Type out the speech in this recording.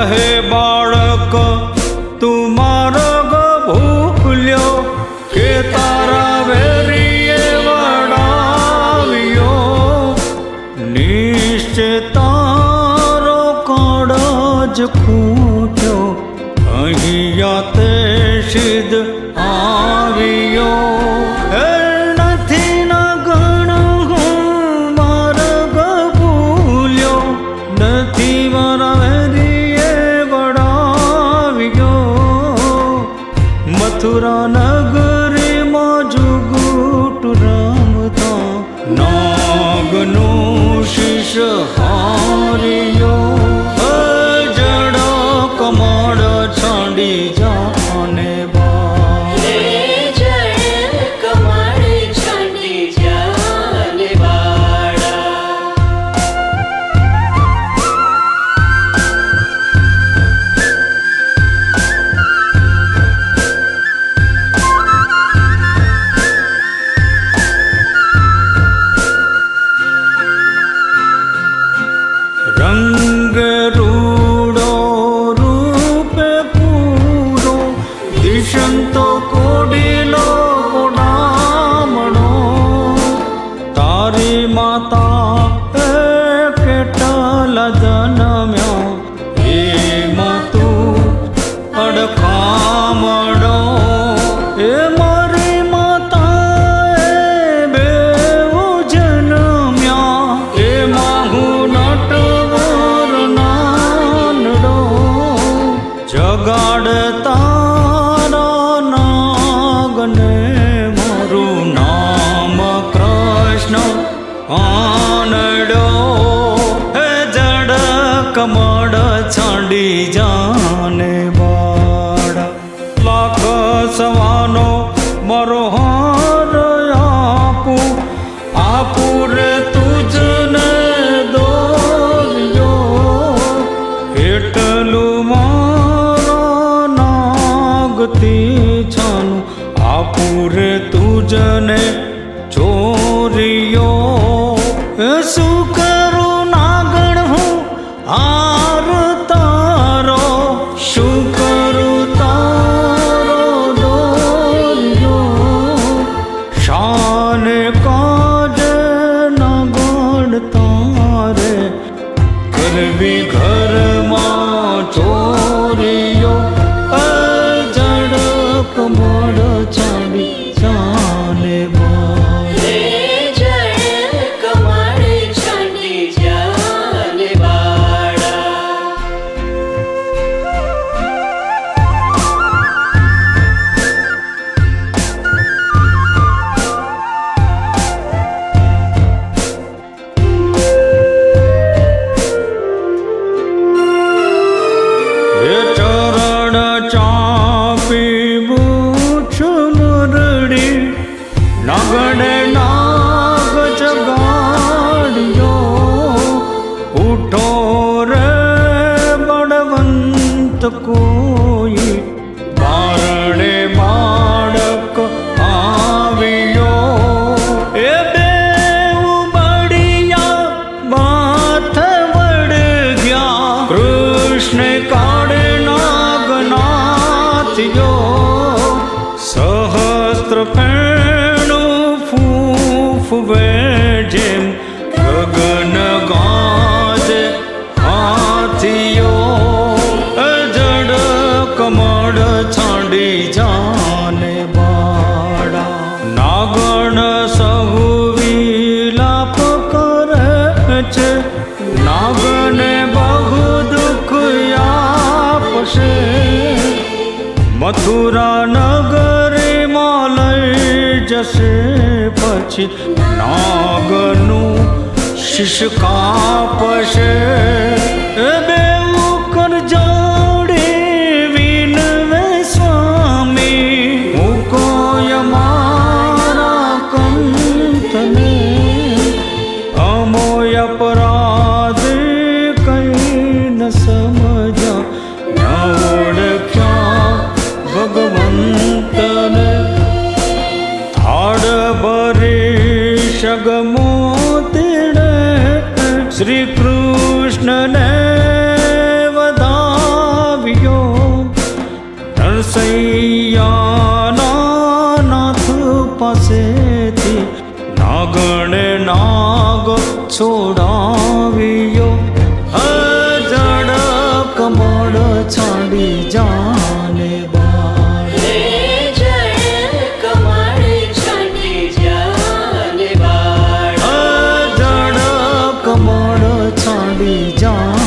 કહે બાળક તું માર્ગ ભૂલ્યો કે તારા વેરીએ વડાવ્યો, નિશ્ચય તારો કાળજ ખૂટ્યો, અહીંયા તે સિદ્ધ આવ્યો. નથી ના ગણ હું માર્ગ ભૂલ્યો, નથી મારા વેરીએ વડાવ્યો. મથુરા નગરીમાં જુગુટ રમતા નાગનું શીશ હાર્યો. જડ કમળ છાંડી જાને રંગ રૂડો રૂપે પૂરો, દિશંતો કોડીલો કોડામણો. તારી માતા કેટલા જન્મ્યો, એમાં તું અડખામણો. એ મારી માતા બેવ જન્મ્યા, એમાં હું જગાડ તારા નાગને મારું નામ કૃષ્ણ આનડો. હે જડ કમળ છાંડી જાને બાળા. લાખ સવાનો મારો હાર આપું, આપું રે તુજને દોર્યો. એટલું છાનું આપું રે તુજને ચોરીયો. શું કરું નાગણ હું હાર તારો, શું કરું તારો દોર્યો. શાને કાજે નાગણ તારે, કરવી ઘરમાં ચોરીયો. કમળ છાડી જાને બાળા. જડ કમળ છાડી જાને બાળા. એ ચરણ ચાપી નાગણે નાગ જગાડ્યો. ઉઠો રે બળવંત કોઈ, બારણે બાળક આવ્યો. એ બેઉ બળિયા માથ વળગ્યા, કૃષ્ણ કાળે નાગનાથ્યો. સહસ્ત્ર જેમ ગગન ગાજે હાથીઓ. જડ કમળ છાંડી જાને બાળા. નાગણ સહુ વિલાપ કરે છે, નાગને બહુ દુઃખ આપશે. મથુરા નગરીમાં લઈ જશે, પછી નાગનું શીશ કાપશે. બેઉ કર જોડે વિનવે સ્વામી, મૂકો મારા કંઠને. અમોય અપરાધ કઈ ન સમજ્યા, ન ઓળખ્યા ભગવંતને. થાળ ભરી શગમો તેડે, શ્રી કૃષ્ણને વધાર સૈયાના નાથ પાસેથી નાગણે નાગ છોડાવ્યો જડ કમળ છાંડી જાને બાળ હે જળ કમળ છાંડી જાને બાળ જડ કમળ છાંડી જાને